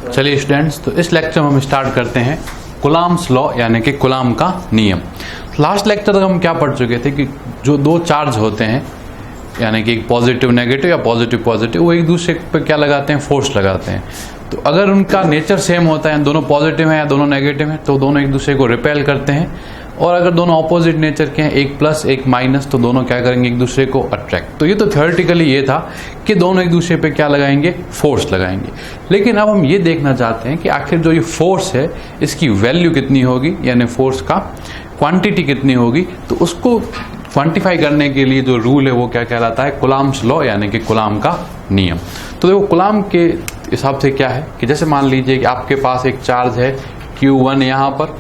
चलिए स्टूडेंट्स, तो इस लेक्चर में हम स्टार्ट करते हैं कुलाम्स लॉ यानी कि कुलाम का नियम। लास्ट लेक्चर तक हम क्या पढ़ चुके थे कि जो दो चार्ज होते हैं यानी कि पॉजिटिव नेगेटिव या पॉजिटिव पॉजिटिव, वो एक दूसरे पे क्या लगाते हैं, फोर्स लगाते हैं। तो अगर उनका नेचर सेम होता है, दोनों पॉजिटिव हैं या दोनों नेगेटिव हैं, तो दोनों एक दूसरे को रिपेल करते हैं। और अगर दोनों ऑपोजिट नेचर के हैं, एक प्लस एक माइनस, तो दोनों क्या करेंगे, एक दूसरे को अट्रैक्ट। तो ये तो थ्योरेटिकली ये था कि दोनों एक दूसरे पे क्या लगाएंगे, फोर्स लगाएंगे। लेकिन अब हम ये देखना चाहते हैं कि आखिर जो ये फोर्स है इसकी वैल्यू कितनी होगी, यानी फोर्स का क्वांटिटी कितनी होगी। तो उसको क्वांटिफाई करने के लिए जो रूल है वो क्या कहलाता है, कुलाम्स लॉ यानी कि कुलाम का नियम। तो देखो कुलाम के हिसाब से क्या है कि जैसे मान लीजिए कि आपके पास एक चार्ज है Q1 यहाँ पर,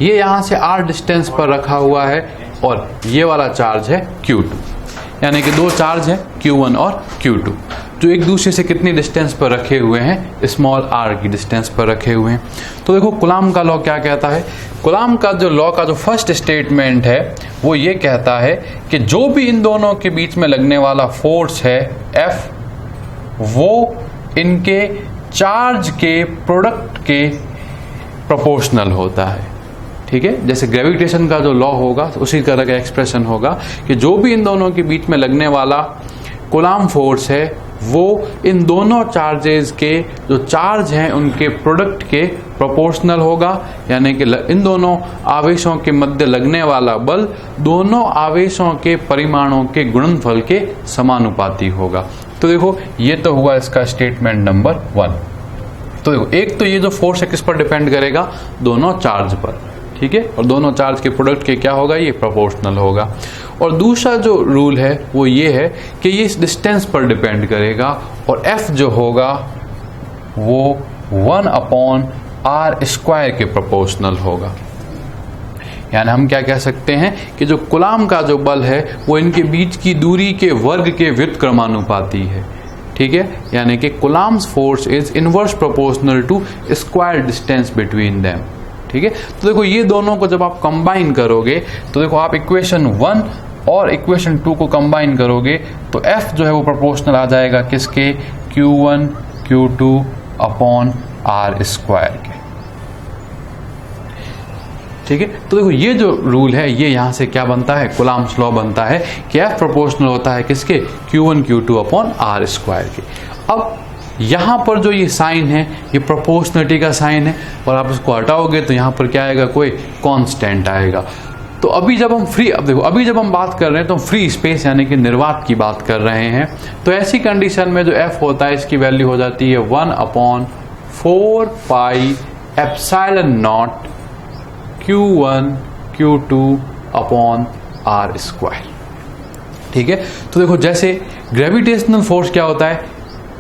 ये यहाँ से r डिस्टेंस पर रखा हुआ है, और ये वाला चार्ज है Q2, यानी कि दो चार्ज है Q1 और Q2 जो एक दूसरे से कितनी डिस्टेंस पर रखे हुए हैं, स्मॉल r की डिस्टेंस पर रखे हुए हैं। तो देखो कुलाम का लॉ क्या कहता है, कुलाम का जो लॉ का जो फर्स्ट स्टेटमेंट है वो ये कहता है कि जो भी इन दोनों के बीच में लगने वाला फोर्स है F, वो इनके चार्ज के प्रोडक्ट के प्रोपोर्शनल होता है। ठीक है, जैसे ग्रेविटेशन का जो लॉ होगा उसी तरह का एक्सप्रेशन होगा कि जो भी इन दोनों के बीच में लगने वाला कुलाम फोर्स है वो इन दोनों चार्जेस के जो चार्ज हैं उनके प्रोडक्ट के प्रोपोर्शनल होगा, यानी कि इन दोनों आवेशों के मध्य लगने वाला बल दोनों आवेशों के परिमाणों के गुणनफल के समानुपाती होगा। तो देखो ये तो हुआ इसका स्टेटमेंट नंबर 1। तो देखो एक तो ये जो फोर्स है किस पर डिपेंड करेगा, दोनों चार्ज पर। ठीक है, और दोनों चार्ज के प्रोडक्ट के क्या होगा, ये प्रोपोर्शनल होगा। और दूसरा जो रूल है वो ये है कि ये इस डिस्टेंस पर डिपेंड करेगा, और F जो होगा वो 1/r² के प्रोपोर्शनल होगा। यानी हम क्या कह सकते हैं कि जो कुलाम का जो बल है वो इनके बीच की दूरी के वर्ग के व्युत्क्रमानुपाती है। ठीक है, यानी कि Coulomb's force is inverse proportional to square distance between them. ठीक है, तो देखो ये दोनों को जब आप कंबाइन करोगे तो देखो आप इक्वेशन 1 और इक्वेशन 2 को कंबाइन करोगे तो F जो है वो प्रोपोर्शनल आ जाएगा किसके, Q1 Q2/r² के। ठीक है, तो देखो ये जो रूल है ये यहां से क्या बनता है, कुलाम्स लॉ बनता है कि F प्रोपोर्शनल होता है किसके, Q1 Q2/r² के। अब यहां पर जो ये साइन है ये प्रोपोर्शनलिटी का साइन है, और आप इसको हटाओगे तो यहां पर क्या आएगा, कोई कांस्टेंट आएगा। तो अभी जब हम अभी जब हम बात कर रहे हैं तो हम फ्री स्पेस यानी कि निर्वात की बात कर रहे हैं। तो ऐसी कंडीशन में जो F होता है इसकी वैल्यू हो जाती है 1/4πε0 Q1 Q2/r²। ठीक है, तो देखो जैसे ग्रेविटेशनल फोर्स क्या होता है,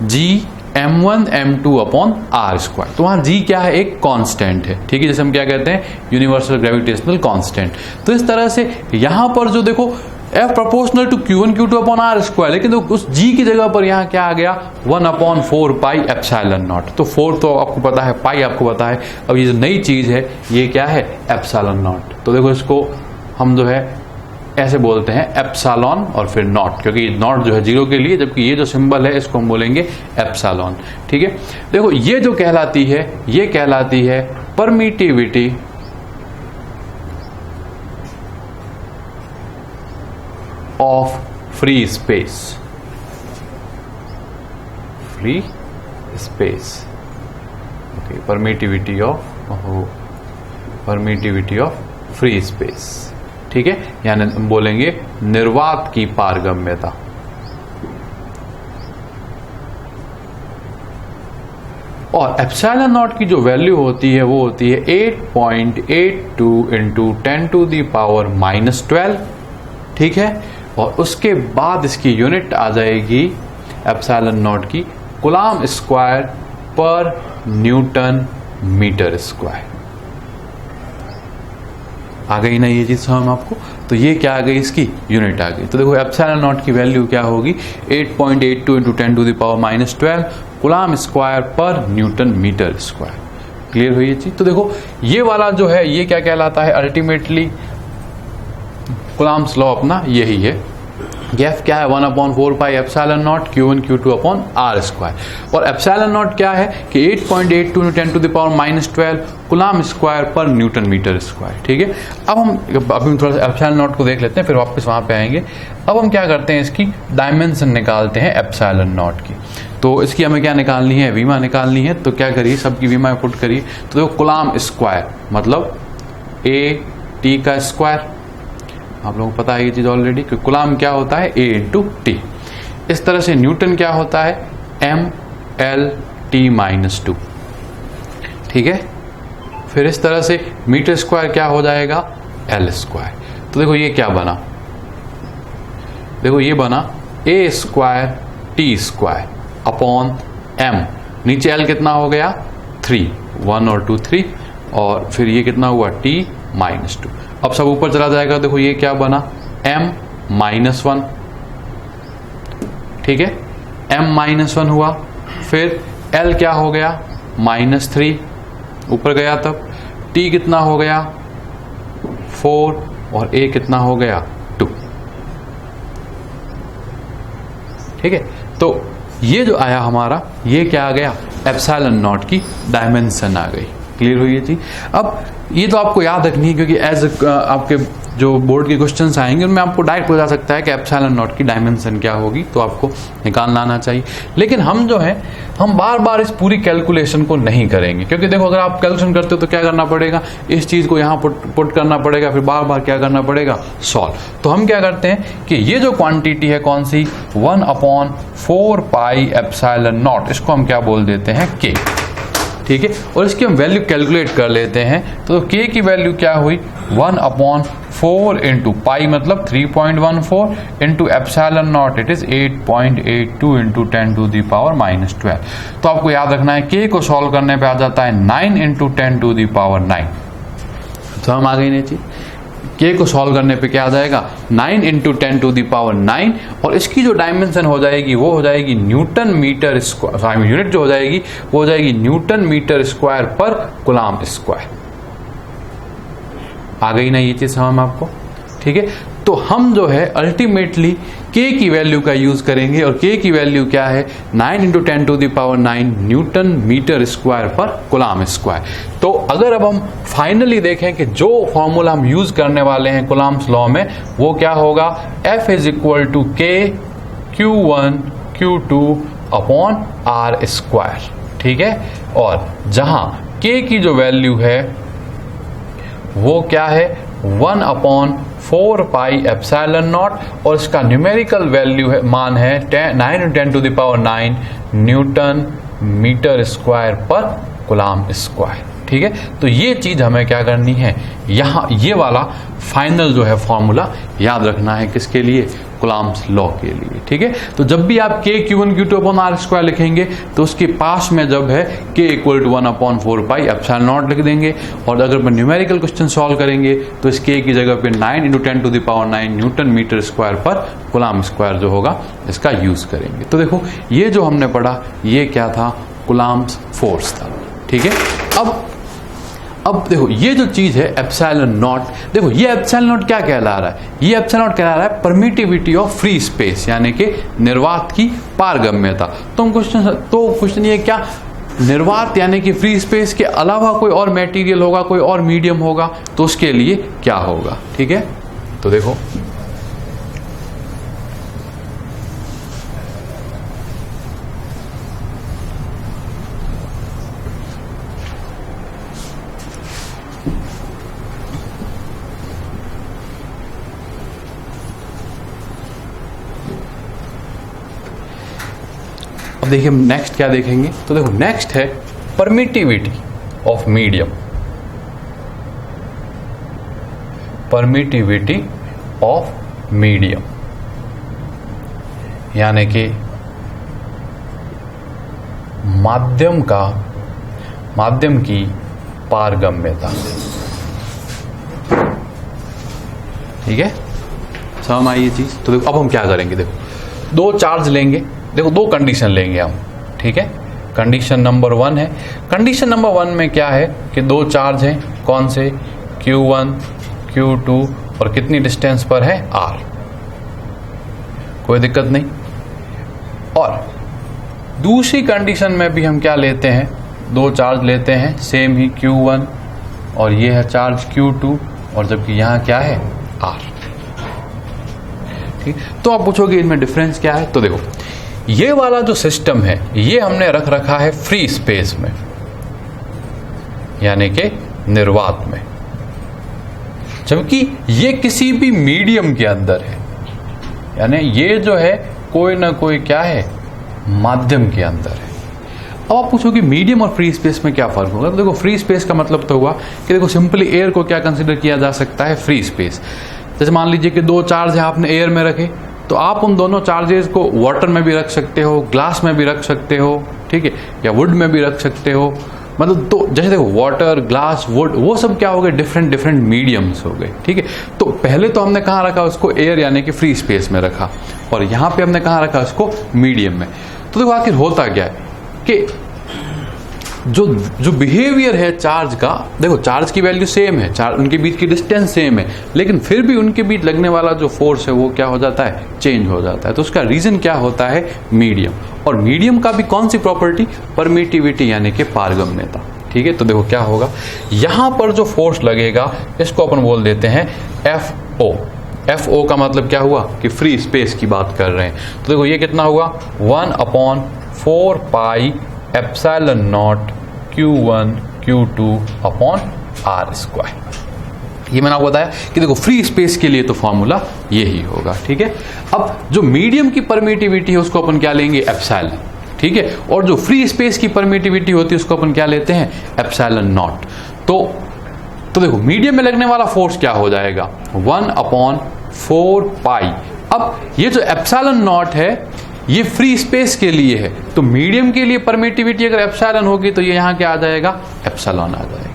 Gm1 m2/r²। तो वहां G क्या है, एक कांस्टेंट है। ठीक है, जैसे हम क्या कहते हैं, यूनिवर्सल ग्रेविटेशनल कांस्टेंट। तो इस तरह से यहां पर जो देखो F proportional to Q1 Q2/r², लेकिन तो उस G की जगह पर यहां क्या आ गया, 1/4πε0। तो 4 तो आपको पता है, पाई आपको पता है। अब ये जो नई चीज है ये क्या है, एप्सिलॉन। तो देखो इसको हम जो है ऐसे बोलते हैं एप्सिलॉन और फिर नॉट, क्योंकि नॉट जो है 0 के लिए, जबकि ये जो सिंबल है इसको हम बोलेंगे एप्सिलॉन। ठीक है, देखो ये जो कहलाती है ये कहलाती है permittivity of free space. Free space, okay, permittivity of free space. ठीक है, यानी हम बोलेंगे निर्वात की पारगम्यता। और एप्सिलॉन नॉट की जो वैल्यू होती है वो होती है 8.82 × 10⁻⁻12। ठीक है, और उसके बाद इसकी यूनिट आ जाएगी एप्सिलॉन नॉट की कुलाम स्क्वायर पर न्यूटन मीटर स्क्वायर। आ गई ना ये चीज समझ आपको। तो ये क्या आ गई, इसकी यूनिट आ गई। तो देखो एप्सिलॉन नॉट की वैल्यू क्या होगी, 8.82 × 10⁻⁻12 कुलाम स्क्वायर पर न्यूटन मीटर स्क्वायर। क्लियर हुई ये चीज। तो देखो ये वाला जो है ये क्या कहलाता है, अल्टीमेटली कुलाम्स लॉ अपना यही है F क्या है 1/4πε0 Q1 Q2 upon R square, और एप्सिलॉन नॉट क्या है कि 8.82 × 10⁻⁻12 कूलम स्क्वायर पर न्यूटन मीटर स्क्वायर। ठीक है, अब हम थोड़ा सा एप्सिलॉन नॉट को देख लेते हैं, फिर वापस वहाँ पे आएंगे। अब हम क्या करते हैं, इसकी डायमेंशन निकालते हैं एप्सिलॉन नॉट की। तो इसकी हमें क्या निकालनी है, वीमा निकालनी है। तो क्या करिए, सबकी वीमा पुट करिए। तो देखो कूलम स्क्वायर मतलब A/T का स्क्वायर, आप लोगों को पता है ये चीज ऑलरेडी कि कूलम क्या होता है A/T। इस तरह से न्यूटन क्या होता है ML/T-2। ठीक है, फिर इस तरह से मीटर स्क्वायर क्या हो जाएगा L स्क्वायर। तो देखो ये क्या बना, देखो ये बना A²T² अपॉन M, नीचे L कितना हो गया 3, 1 और 2 3, और फिर ये कितना हुआ T-2। अब सब ऊपर चला जाएगा। देखो ये क्या बना M-1, ठीक है, M-1 हुआ। फिर L क्या हो गया -3, ऊपर गया, तब T कितना हो गया 4 और A कितना हो गया 2। ठीक है, तो ये जो आया हमारा, ये क्या आ गया एप्सिलॉन नॉट की डायमेंशन आ गई। क्लियर हुई ये चीज। अब ये तो आपको याद रखनी है, क्योंकि एज आपके जो बोर्ड के क्वेश्चंस आएंगे उनमें आपको डायरेक्ट बता सकता है कि एप्सिलॉन नॉट की डायमेंशन क्या होगी, तो आपको निकालना आना चाहिए। लेकिन हम जो है हम बार बार इस पूरी कैलकुलेशन को नहीं करेंगे, क्योंकि देखो अगर आप कैलकुलेशन करते हो तो क्या करना पड़ेगा, इस चीज को यहाँ पुट करना पड़ेगा, फिर बार बार क्या करना पड़ेगा सॉल्व। तो हम क्या करते हैं कि ये जो क्वांटिटी है कौन सी 1/4πε0, इसको हम क्या बोल देते हैं K। ठीक है, और इसकी हम वैल्यू कैलकुलेट कर लेते हैं। तो K की वैल्यू क्या हुई 1/4 इंटू पाई मतलब 3.14 into epsilon not it is 8.82 into 10⁻⁻12। तो आपको याद रखना है K को सॉल्व करने पे आ जाता है 9 इंटू 10⁻9। तो हम आ गई नीचे, K को सॉल्व करने पे क्या आ जाएगा 9 इंटू 10⁻9, और इसकी जो डायमेंशन हो जाएगी वो हो जाएगी न्यूटन मीटर स्क्वायर, यूनिट जो हो जाएगी वो हो जाएगी न्यूटन मीटर स्क्वायर पर कूलम स्क्वायर। आ गई ना ये चीज समझ आपको। ठीक है, तो हम जो है अल्टीमेटली K की वैल्यू का यूज करेंगे, और K की वैल्यू क्या है 9 इंटू 10⁻9 न्यूटन मीटर स्क्वायर पर कूलम स्क्वायर। तो अगर अब हम फाइनली देखें कि जो फॉर्मूला हम यूज करने वाले हैं कूलम्स लॉ में वो क्या होगा, F is equal to K Q1 Q2 upon R square. ठीक है, और जहां K की जो वैल्यू है वो क्या है 1/4πε0, और इसका न्यूमेरिकल वैल्यू है मान है 9 × 10⁻9 न्यूटन मीटर स्क्वायर पर कूलम स्क्वायर। ठीक है, तो ये चीज हमें क्या करनी है, यहाँ ये वाला फाइनल जो है फॉर्मूला याद रखना है, किसके लिए कूलम्स लॉ के लिए। ठीक है, तो जब भी आप K Q1 Q2 upon R square लिखेंगे तो उसके पास में जब है K इक्वल टू 1/4πε0 लिख देंगे, और अगर मैं न्यूमेरिकल क्वेश्चन सॉल्व करेंगे तो इस K की जगह पे 9 इंटू 10⁻9 न्यूटन मीटर स्क्वायर पर कूलम स्क्वायर जो होगा इसका यूज करेंगे। तो देखो ये जो हमने पढ़ा ये क्या था, कूलम्स फोर्स था। ठीक है, अब देखो ये जो चीज है एप्सिलॉन नॉट, देखो ये एप्सिलॉन नॉट क्या कहला रहा है, ये एप्सिलॉन नॉट कहला रहा है परमिटिविटी ऑफ फ्री स्पेस, यानी कि निर्वात की पारगम्यता। तो क्वेश्चन ये क्या, निर्वात यानी कि फ्री स्पेस के अलावा कोई और मटेरियल होगा, कोई और मीडियम होगा, तो उसके लिए क्या होगा। ठीक है, तो देखो देखिए नेक्स्ट क्या देखेंगे, तो देखो नेक्स्ट है permittivity of medium. Permittivity of medium यानी कि माध्यम की पारगम्यता। ठीक है, समझ आई ये चीज। तो देखो अब हम क्या करेंगे, देखो दो चार्ज लेंगे, देखो दो कंडीशन लेंगे हम। ठीक है, कंडीशन नंबर 1 है, कंडीशन नंबर 1 में क्या है कि दो चार्ज हैं, कौन से Q1 Q2, और कितनी डिस्टेंस पर है R। कोई दिक्कत नहीं। और दूसरी कंडीशन में भी हम क्या लेते हैं, दो चार्ज लेते हैं सेम ही Q1 और ये है चार्ज Q2, और जबकि यहाँ क्या है R। ठीक, तो आप पूछोगे इनमें डिफरेंस क्या है। तो देखो ये वाला जो सिस्टम है ये हमने रख रखा है फ्री स्पेस में, यानी कि निर्वात में, जबकि ये किसी भी मीडियम के अंदर है, यानी ये जो है कोई ना कोई क्या है माध्यम के अंदर है। अब आप पूछोगे मीडियम और फ्री स्पेस में क्या फर्क होगा। तो देखो फ्री स्पेस का मतलब तो हुआ कि देखो सिंपली एयर को क्या कंसीडर किया जा सकता है, फ्री स्पेस। जैसे मान लीजिए कि दो चार्ज है आपने एयर में रखे, तो आप उन दोनों चार्जेस को वाटर में भी रख सकते हो, ग्लास में भी रख सकते हो, ठीक है, या वुड में भी रख सकते हो। मतलब तो जैसे देखो वाटर, ग्लास, वुड, वो सब क्या हो गए, डिफरेंट डिफरेंट मीडियम्स हो गए। ठीक है, तो पहले तो हमने कहाँ रखा उसको, एयर यानी कि फ्री स्पेस में रखा, और यहाँ पे हमने कहाँ रखा उसको, मीडियम में। तो देखो आखिर होता क्या है कि जो बिहेवियर है चार्ज का, देखो चार्ज की वैल्यू सेम है, चार्ज उनके बीच की डिस्टेंस सेम है, लेकिन फिर भी उनके बीच लगने वाला जो फोर्स है वो क्या हो जाता है, चेंज हो जाता है। तो उसका रीजन क्या होता है, मीडियम। और मीडियम का भी कौन सी प्रॉपर्टी, परमिटिविटी यानी कि पारगम्यता। ठीक है, तो देखो क्या होगा, यहां पर जो फोर्स लगेगा इसको अपन बोल देते हैं FO। FO का मतलब क्या हुआ कि फ्री स्पेस की बात कर रहे हैं। तो देखो ये कितना हुआ, 1/4 pi epsilon not Q1 Q2 upon R square. ये मैंने आपको बताया कि देखो फ्री स्पेस के लिए तो फॉर्मूला यही होगा। ठीक है, अब जो मीडियम की परमिटिविटी है उसको अपन क्या लेंगे, एप्सिलॉन। ठीक है, और जो फ्री स्पेस की परमिटिविटी होती है उसको अपन क्या लेते हैं, एप्सिलॉन नॉट। तो देखो मीडियम में लगने वाला फोर्स क्या हो जाएगा, 1/4 पाई। अब ये जो एप्सिलॉन नॉट है ये फ्री स्पेस के लिए है, तो मीडियम के लिए परमिटिविटी अगर एप्सिलॉन होगी तो ये यहां क्या आ जाएगा, एप्सिलॉन आ जाएगा।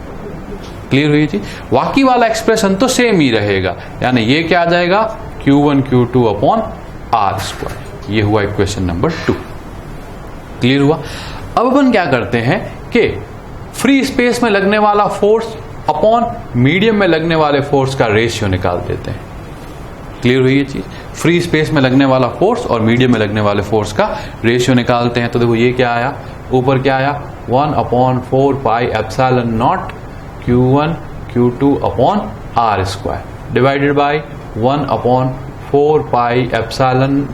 क्लियर हुई चीज, बाकी वाला एक्सप्रेशन तो सेम ही रहेगा, यानी ये क्या आ जाएगा, Q1 Q2 upon R square. ये हुआ इक्वेशन नंबर 2। क्लियर हुआ। अब अपन क्या करते हैं कि फ्री स्पेस में लगने वाला फोर्स अपॉन मीडियम में लगने वाले फोर्स का रेशियो निकाल देते हैं। क्लियर हुई ये चीज, फ्री स्पेस में लगने वाला फोर्स और मीडियम में लगने वाले फोर्स का रेशियो निकालते हैं। तो देखो ये क्या आया, ऊपर क्या आया, 1/4 pi epsilon not Q1 Q2 upon R square divided by 1/4 pi epsilon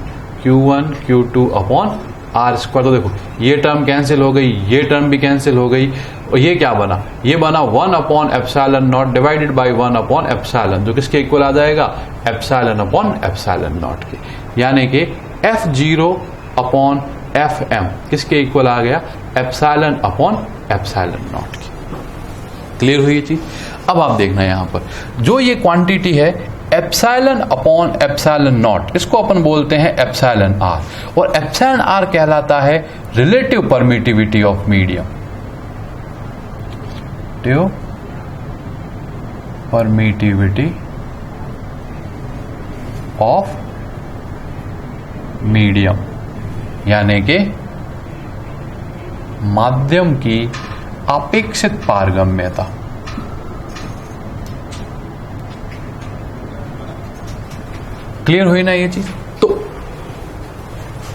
Q1 Q2 upon R square. तो देखो ये टर्म कैंसिल हो गई, ये टर्म भी कैंसिल हो गई, और ये क्या बना, ये बना 1/एप्सिलॉन नॉट डिवाइडेड बाई 1/एप्सिलॉन, जो किसके इक्वल आ जाएगा, एप्सिलॉन अपॉन एप्सिलॉन नॉट के, यानी कि F0 अपॉन FM किसके इक्वल आ गया, एप्सिलॉन अपॉन एप्सिलॉन नॉट की। क्लियर हुई ये चीज। अब आप देखना यहां पर जो ये क्वांटिटी है एप्सिलॉन अपॉन एप्सिलॉन नॉट, इसको अपन बोलते हैं एप्सिलॉन R, और एप्सिलॉन R कहलाता है relative permittivity of medium. Permittivity of medium, यानी कि माध्यम की अपेक्षित पारगम्यता। क्लियर हुई ना ये चीज। तो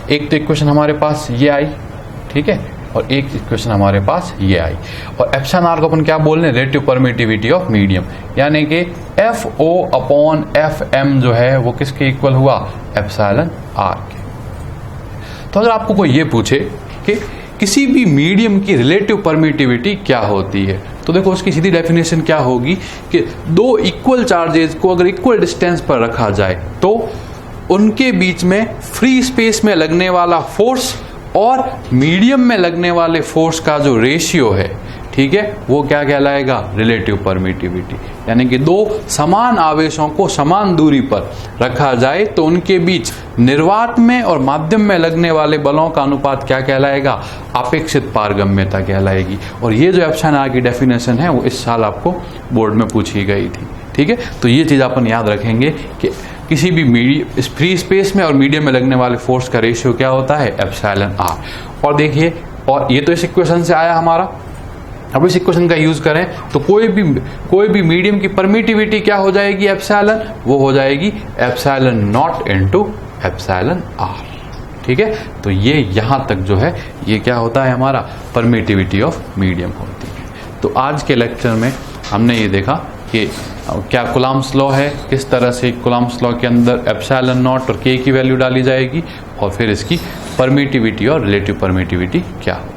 एक तो इक्वेशन हमारे पास ये आई, ठीक है, और एक इक्वेशन हमारे पास ये आई, और एप्सिलॉन आर को अपन क्या बोल रहे हैं, रिलेटिव परमिटिविटी ऑफ मीडियम, यानी कि FO अपॉन FM जो है वो किसके इक्वल हुआ, एप्सिलॉन आर के। तो अगर आपको कोई ये पूछे कि किसी भी मीडियम की रिलेटिव परमिटिविटी क्या होती है, तो देखो उसकी सीधी डेफिनेशन क्या होगी कि दो इक्वल चार्जेस को अगर इक्वल डिस्टेंस पर रखा जाए तो उनके बीच में फ्री स्पेस में लगने वाला फोर्स और मीडियम में लगने वाले फोर्स का जो रेशियो है, ठीक है, वो क्या कहलाएगा, रिलेटिव परमिटिविटी। यानी कि दो समान आवेशों को समान दूरी पर रखा जाए तो उनके बीच निर्वात में और माध्यम में लगने वाले बलों का अनुपात क्या कहलाएगा, अपेक्षित पारगम्यता कहलाएगी। और ये जो एप्सिलॉन आर की डेफिनेशन है वो इस साल आपको बोर्ड में पूछी गई थी। ठीक है, तो ये चीज अपन याद रखेंगे कि किसी भी फ्री स्पेस में और मीडियम में लगने वाले फोर्स का रेशियो क्या होता है, एप्सिलॉन आर। और देखिए, और ये तो इस इक्वेशन से आया हमारा। अब इस इक्वेशन का यूज करें तो कोई भी मीडियम की परमिटिविटी क्या हो जाएगी, एप्सिलॉन, वो हो जाएगी epsilon naught into epsilon R. ठीक है, तो ये यहाँ तक जो है ये क्या होता है हमारा परमिटिविटी ऑफ मीडियम होती है। तो आज के लेक्चर में हमने ये देखा कि क्या कूलम्ब्स लॉ है, किस तरह से कूलम्ब्स लॉ के अंदर एप्सिलॉन नॉट और के की वैल्यू डाली जाएगी, और फिर इसकी परमिटिविटी और रिलेटिव परमिटिविटी क्या हो।